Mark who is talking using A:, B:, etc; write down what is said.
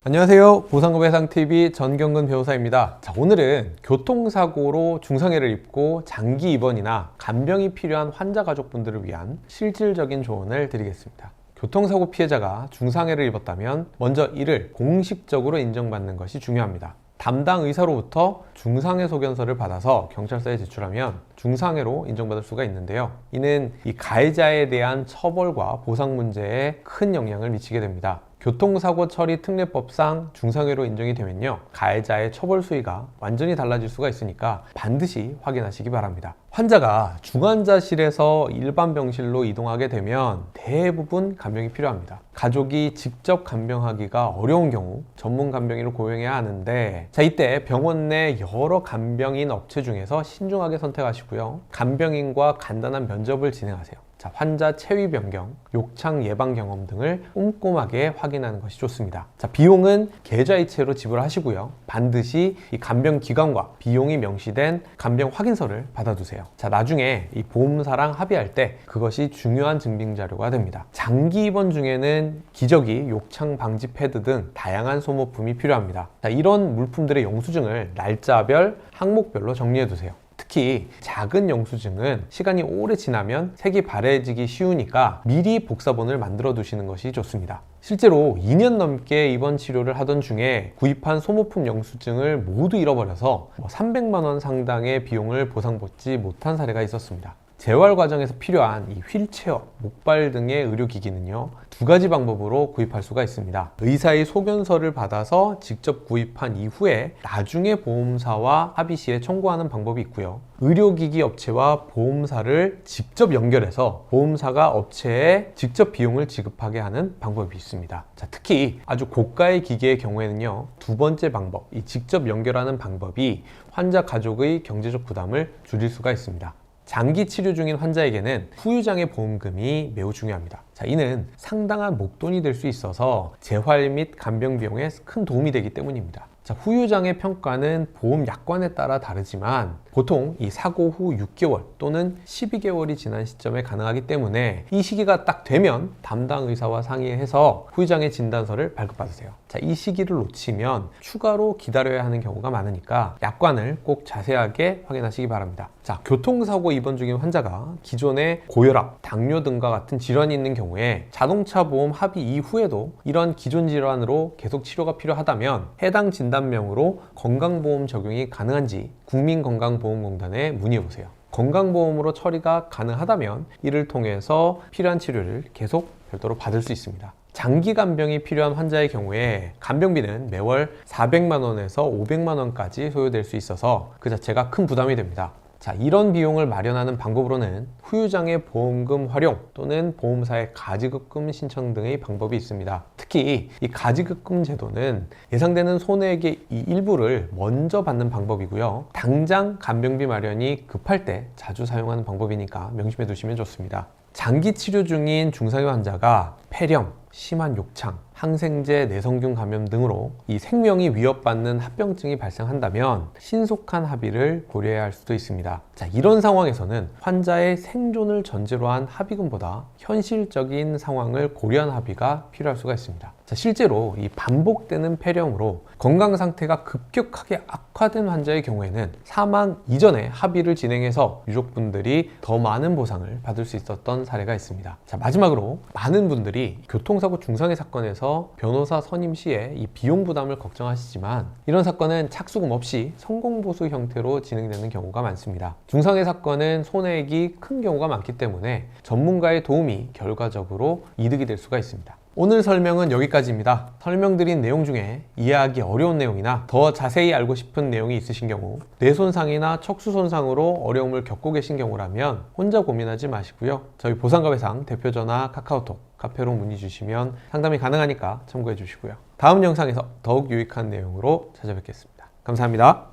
A: 안녕하세요. 보상금해상TV 전경근 변호사입니다. 오늘은 교통사고로 중상해를 입고 장기 입원이나 간병이 필요한 환자 가족분들을 위한 실질적인 조언을 드리겠습니다. 교통사고 피해자가 중상해를 입었다면 먼저 이를 공식적으로 인정받는 것이 중요합니다. 담당 의사로부터 중상해 소견서를 받아서 경찰서에 제출하면 중상해로 인정받을 수가 있는데요. 이는 이 가해자에 대한 처벌과 보상 문제에 큰 영향을 미치게 됩니다. 교통사고 처리 특례법상 중상해로 인정이 되면요, 가해자의 처벌 수위가 완전히 달라질 수가 있으니까 반드시 확인하시기 바랍니다. 환자가 중환자실에서 일반 병실로 이동하게 되면 대부분 간병이 필요합니다. 가족이 직접 간병하기가 어려운 경우 전문 간병인을 고용해야 하는데, 이때 병원 내 여러 간병인 업체 중에서 신중하게 선택하시고요, 간병인과 간단한 면접을 진행하세요. 환자 체위 변경, 욕창 예방 경험 등을 꼼꼼하게 확인하는 것이 좋습니다. 비용은 계좌이체로 지불하시고요, 반드시 이 간병 기관과 비용이 명시된 간병 확인서를 받아두세요. 나중에 이 보험사랑 합의할 때 그것이 중요한 증빙 자료가 됩니다. 장기 입원 중에는 기저귀, 욕창 방지 패드 등 다양한 소모품이 필요합니다. 이런 물품들의 영수증을 날짜별, 항목별로 정리해 두세요. 특히 작은 영수증은 시간이 오래 지나면 색이 바래지기 쉬우니까 미리 복사본을 만들어 두시는 것이 좋습니다. 실제로 2년 넘게 입원 치료를 하던 중에 구입한 소모품 영수증을 모두 잃어버려서 300만 원 상당의 비용을 보상받지 못한 사례가 있었습니다. 재활 과정에서 필요한 이 휠체어, 목발 등의 의료기기는요, 두 가지 방법으로 구입할 수가 있습니다. 의사의 소견서를 받아서 직접 구입한 이후에 나중에 보험사와 합의 시에 청구하는 방법이 있고요, 의료기기 업체와 보험사를 직접 연결해서 보험사가 업체에 직접 비용을 지급하게 하는 방법이 있습니다. 특히 아주 고가의 기기의 경우에는요, 두 번째 방법, 이 직접 연결하는 방법이 환자 가족의 경제적 부담을 줄일 수가 있습니다. 장기 치료 중인 환자에게는 후유장애 보험금이 매우 중요합니다. 이는 상당한 목돈이 될 수 있어서 재활 및 간병 비용에 큰 도움이 되기 때문입니다. 후유장애 평가는 보험 약관에 따라 다르지만 보통 이 사고 후 6개월 또는 12개월이 지난 시점에 가능하기 때문에 이 시기가 딱 되면 담당 의사와 상의해서 후유장애 진단서를 발급받으세요. 이 시기를 놓치면 추가로 기다려야 하는 경우가 많으니까 약관을 꼭 자세하게 확인하시기 바랍니다. 교통사고 입원 중인 환자가 기존에 고혈압, 당뇨 등과 같은 질환이 있는 경우에 자동차 보험 합의 이후에도 이런 기존 질환으로 계속 치료가 필요하다면 해당 진단명으로 건강보험 적용이 가능한지 국민건강보험공단에 문의해보세요. 건강보험으로 처리가 가능하다면 이를 통해서 필요한 치료를 계속 별도로 받을 수 있습니다. 장기 간병이 필요한 환자의 경우에 간병비는 매월 400만 원에서 500만 원까지 소요될 수 있어서 그 자체가 큰 부담이 됩니다. 이런 비용을 마련하는 방법으로는 후유장애 보험금 활용 또는 보험사의 가지급금 신청 등의 방법이 있습니다. 특히 이 가지급금 제도는 예상되는 손해액의 이 일부를 먼저 받는 방법이고요, 당장 간병비 마련이 급할 때 자주 사용하는 방법이니까 명심해 두시면 좋습니다. 장기 치료 중인 중상해 환자가 폐렴, 심한 욕창, 항생제, 내성균 감염 등으로 이 생명이 위협받는 합병증이 발생한다면 신속한 합의를 고려해야 할 수도 있습니다. 이런 상황에서는 환자의 생존을 전제로 한 합의금보다 현실적인 상황을 고려한 합의가 필요할 수가 있습니다. 실제로 이 반복되는 폐렴으로 건강 상태가 급격하게 악화된 환자의 경우에는 사망 이전에 합의를 진행해서 유족분들이 더 많은 보상을 받을 수 있었던 사례가 있습니다. 마지막으로 많은 분들이 교통사고 중상해 사건에서 변호사 선임 시에 이 비용 부담을 걱정하시지만 이런 사건은 착수금 없이 성공보수 형태로 진행되는 경우가 많습니다. 중상해 사건은 손해액이 큰 경우가 많기 때문에 전문가의 도움이 결과적으로 이득이 될 수가 있습니다. 오늘 설명은 여기까지입니다. 설명드린 내용 중에 이해하기 어려운 내용이나 더 자세히 알고 싶은 내용이 있으신 경우, 뇌 손상이나 척수 손상으로 어려움을 겪고 계신 경우라면 혼자 고민하지 마시고요, 저희 보상금해상 대표전화, 카카오톡, 카페로 문의 주시면 상담이 가능하니까 참고해 주시고요. 다음 영상에서 더욱 유익한 내용으로 찾아뵙겠습니다. 감사합니다.